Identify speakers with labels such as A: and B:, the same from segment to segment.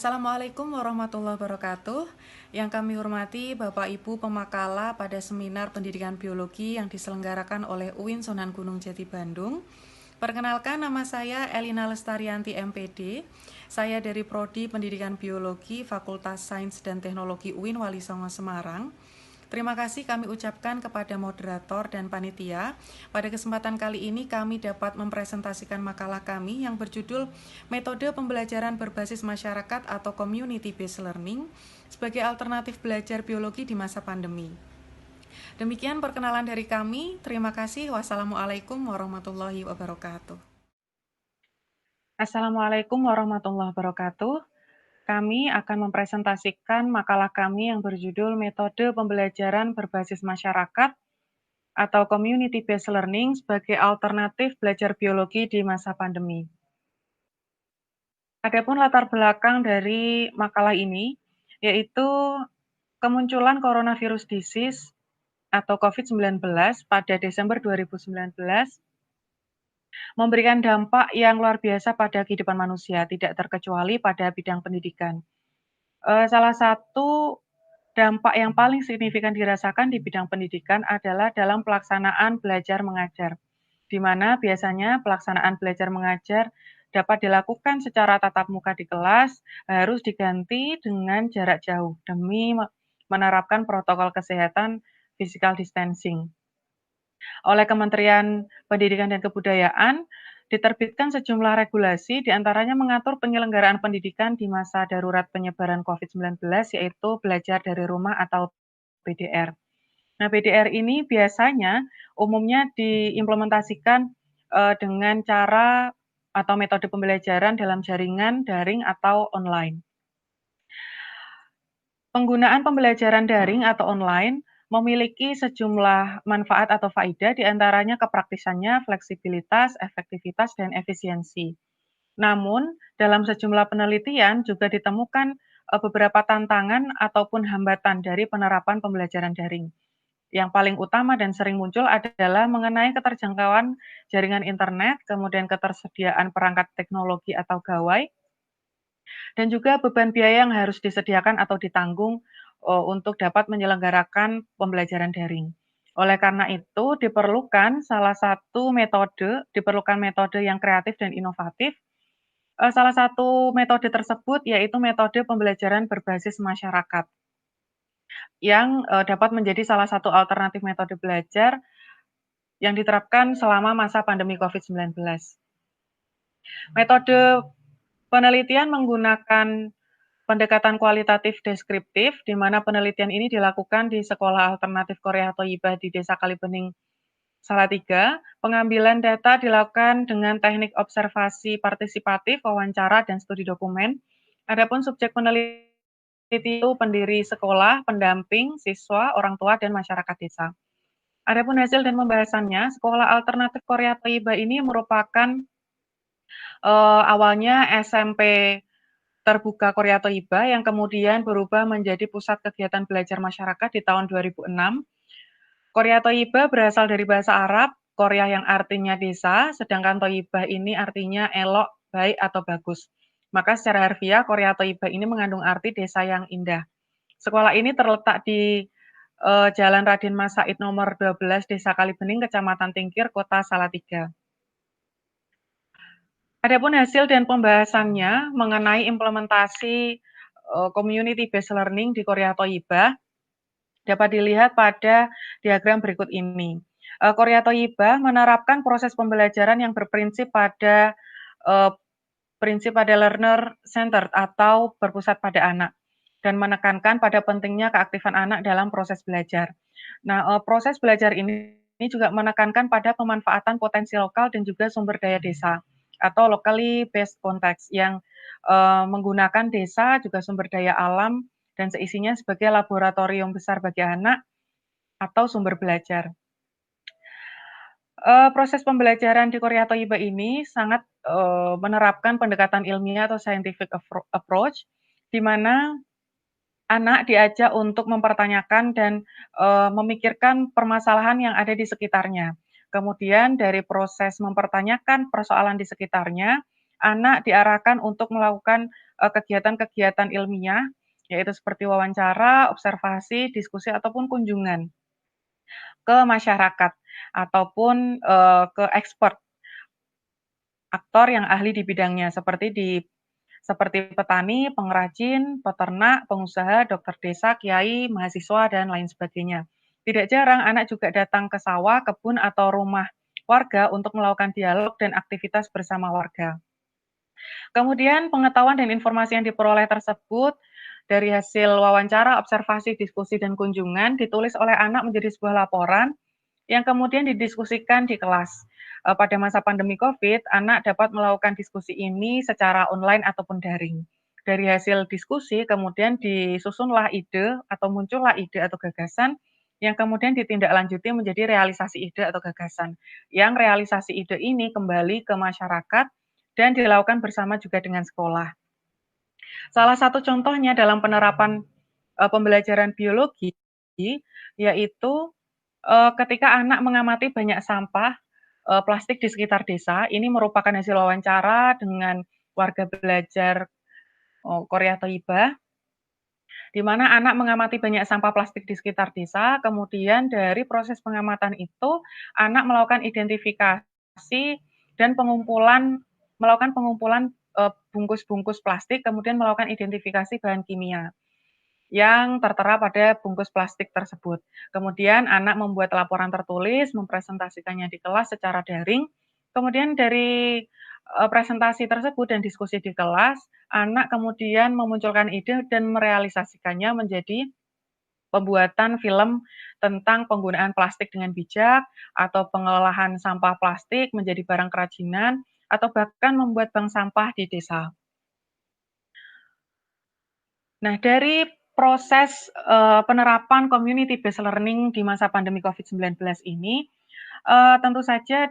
A: Assalamualaikum warahmatullahi wabarakatuh. Yang kami hormati Bapak Ibu pemakala pada seminar pendidikan biologi yang diselenggarakan oleh UIN Sunan Gunung Jati Bandung. Perkenalkan, nama saya Elina Lestarianti MPD. Saya dari Prodi Pendidikan Biologi Fakultas Sains dan Teknologi UIN Wali Songo Semarang. Terima kasih kami ucapkan kepada moderator dan panitia. Pada kesempatan kali ini kami dapat mempresentasikan makalah kami yang berjudul Metode Pembelajaran Berbasis Masyarakat atau Community Based Learning sebagai alternatif belajar biologi di masa pandemi. Demikian perkenalan dari kami. Terima kasih. Wassalamualaikum warahmatullahi wabarakatuh.
B: Assalamualaikum warahmatullahi wabarakatuh. Kami akan mempresentasikan makalah kami yang berjudul Metode Pembelajaran Berbasis Masyarakat atau Community Based Learning sebagai alternatif belajar biologi di masa pandemi. Adapun latar belakang dari makalah ini, yaitu kemunculan coronavirus disease atau COVID-19 pada Desember 2019 memberikan dampak yang luar biasa pada kehidupan manusia, tidak terkecuali pada bidang pendidikan. Salah satu dampak yang paling signifikan dirasakan di bidang pendidikan adalah dalam pelaksanaan belajar mengajar, di mana biasanya pelaksanaan belajar mengajar dapat dilakukan secara tatap muka di kelas, harus diganti dengan jarak jauh demi menerapkan protokol kesehatan physical distancing. Oleh Kementerian Pendidikan dan Kebudayaan, diterbitkan sejumlah regulasi, diantaranya mengatur penyelenggaraan pendidikan di masa darurat penyebaran COVID-19, yaitu belajar dari rumah atau PDR. Nah, PDR ini biasanya umumnya diimplementasikan dengan cara atau metode pembelajaran dalam jaringan daring atau online. Penggunaan pembelajaran daring atau online memiliki sejumlah manfaat atau faedah, diantaranya kepraktisannya, fleksibilitas, efektivitas, dan efisiensi. Namun, dalam sejumlah penelitian juga ditemukan beberapa tantangan ataupun hambatan dari penerapan pembelajaran daring. Yang paling utama dan sering muncul adalah mengenai keterjangkauan jaringan internet, kemudian ketersediaan perangkat teknologi atau gawai, dan juga beban biaya yang harus disediakan atau ditanggung untuk dapat menyelenggarakan pembelajaran daring. Oleh karena itu, diperlukan metode yang kreatif dan inovatif. Salah satu metode tersebut yaitu metode pembelajaran berbasis masyarakat yang dapat menjadi salah satu alternatif metode belajar yang diterapkan selama masa pandemi COVID-19. Metode penelitian menggunakan pendekatan kualitatif deskriptif, di mana penelitian ini dilakukan di Sekolah Alternatif Korea Toyiba di Desa Kalibening, Salatiga. Pengambilan data dilakukan dengan teknik observasi partisipatif, wawancara, dan studi dokumen. Adapun subjek peneliti itu pendiri sekolah, pendamping, siswa, orang tua, dan masyarakat desa. Adapun hasil dan pembahasannya, Sekolah Alternatif Korea Toyiba ini merupakan awalnya SMP Terbuka Korea Toiba yang kemudian berubah menjadi pusat kegiatan belajar masyarakat di tahun 2006. Korea Toiba berasal dari bahasa Arab, Korea yang artinya desa, sedangkan Toiba ini artinya elok, baik, atau bagus. Maka secara harfiah, Korea Toiba ini mengandung arti desa yang indah. Sekolah ini terletak di Jalan Raden Mas Said nomor 12, Desa Kalibening, Kecamatan Tingkir, Kota Salatiga. Adapun hasil dan pembahasannya mengenai implementasi community based learning di Korea Toiba dapat dilihat pada diagram berikut ini. Korea Toiba menerapkan proses pembelajaran yang berprinsip pada learner centered atau berpusat pada anak dan menekankan pada pentingnya keaktifan anak dalam proses belajar. Nah, proses belajar ini juga menekankan pada pemanfaatan potensi lokal dan juga sumber daya desa atau locally based context yang menggunakan desa juga sumber daya alam dan seisinya sebagai laboratorium besar bagi anak atau sumber belajar. Proses pembelajaran di Korea Toiba ini sangat menerapkan pendekatan ilmiah atau scientific approach, di mana anak diajak untuk mempertanyakan dan memikirkan permasalahan yang ada di sekitarnya. Kemudian dari proses mempertanyakan persoalan di sekitarnya, anak diarahkan untuk melakukan kegiatan-kegiatan ilmiah, yaitu seperti wawancara, observasi, diskusi, ataupun kunjungan ke masyarakat ataupun ke expert aktor yang ahli di bidangnya seperti petani, pengrajin, peternak, pengusaha, dokter desa, kiai, mahasiswa, dan lain sebagainya. Tidak jarang anak juga datang ke sawah, kebun, atau rumah warga untuk melakukan dialog dan aktivitas bersama warga. Kemudian pengetahuan dan informasi yang diperoleh tersebut dari hasil wawancara, observasi, diskusi, dan kunjungan ditulis oleh anak menjadi sebuah laporan yang kemudian didiskusikan di kelas. Pada masa pandemi Covid, anak dapat melakukan diskusi ini secara online ataupun daring. Dari hasil diskusi kemudian disusunlah ide atau muncullah ide atau gagasan yang kemudian ditindaklanjuti menjadi realisasi ide atau gagasan. Yang realisasi ide ini kembali ke masyarakat dan dilakukan bersama juga dengan sekolah. Salah satu contohnya dalam penerapan pembelajaran biologi yaitu ketika anak mengamati banyak sampah plastik di sekitar desa, ini merupakan hasil wawancara dengan warga belajar Korea Toiba, di mana anak mengamati banyak sampah plastik di sekitar desa. Kemudian dari proses pengamatan itu, anak melakukan identifikasi dan melakukan pengumpulan bungkus-bungkus plastik, kemudian melakukan identifikasi bahan kimia yang tertera pada bungkus plastik tersebut. Kemudian anak membuat laporan tertulis, mempresentasikannya di kelas secara daring. Kemudian dari presentasi tersebut dan diskusi di kelas, anak kemudian memunculkan ide dan merealisasikannya menjadi pembuatan film tentang penggunaan plastik dengan bijak, atau pengolahan sampah plastik menjadi barang kerajinan, atau bahkan membuat bank sampah di desa. Nah, dari proses, penerapan community based learning di masa pandemi COVID-19 ini, tentu saja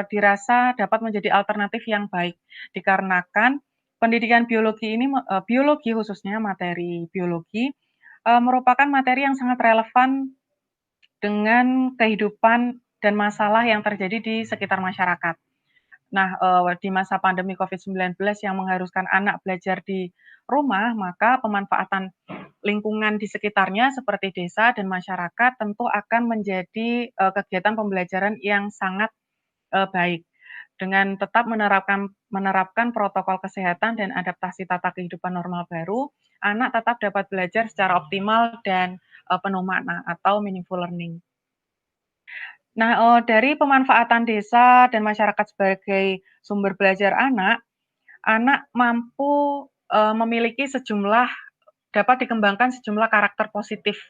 B: dirasa dapat menjadi alternatif yang baik, dikarenakan pendidikan biologi ini biologi khususnya materi biologi, merupakan materi yang sangat relevan dengan kehidupan dan masalah yang terjadi di sekitar masyarakat. Nah, di masa pandemi COVID-19 yang mengharuskan anak belajar di rumah, maka pemanfaatan lingkungan di sekitarnya seperti desa dan masyarakat tentu akan menjadi kegiatan pembelajaran yang sangat baik. Dengan tetap menerapkan protokol kesehatan dan adaptasi tata kehidupan normal baru, anak tetap dapat belajar secara optimal dan penuh makna atau meaningful learning. Nah, dari pemanfaatan desa dan masyarakat sebagai sumber belajar anak, anak mampu memiliki dapat dikembangkan sejumlah karakter positif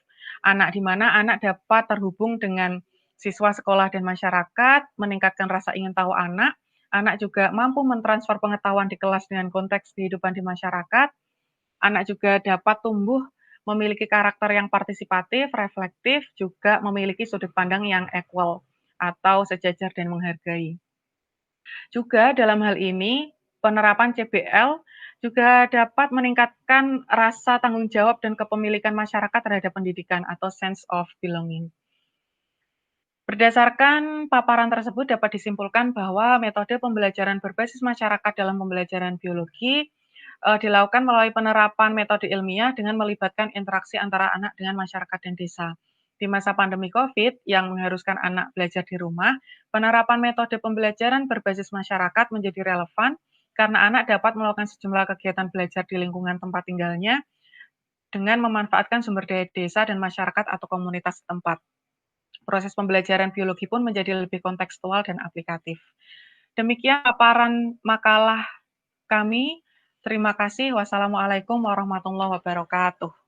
B: anak, di mana anak dapat terhubung dengan siswa sekolah dan masyarakat, meningkatkan rasa ingin tahu anak juga mampu mentransfer pengetahuan di kelas dengan konteks kehidupan di masyarakat, anak juga dapat tumbuh memiliki karakter yang partisipatif, reflektif, juga memiliki sudut pandang yang equal atau sejajar dan menghargai. Juga dalam hal ini, penerapan CBL juga dapat meningkatkan rasa tanggung jawab dan kepemilikan masyarakat terhadap pendidikan atau sense of belonging. Berdasarkan paparan tersebut dapat disimpulkan bahwa metode pembelajaran berbasis masyarakat dalam pembelajaran biologi dilakukan melalui penerapan metode ilmiah dengan melibatkan interaksi antara anak dengan masyarakat dan desa. Di masa pandemi COVID yang mengharuskan anak belajar di rumah, penerapan metode pembelajaran berbasis masyarakat menjadi relevan karena anak dapat melakukan sejumlah kegiatan belajar di lingkungan tempat tinggalnya dengan memanfaatkan sumber daya desa dan masyarakat atau komunitas setempat. Proses pembelajaran biologi pun menjadi lebih kontekstual dan aplikatif. Demikian paparan makalah kami. Terima kasih. Wassalamualaikum warahmatullahi wabarakatuh.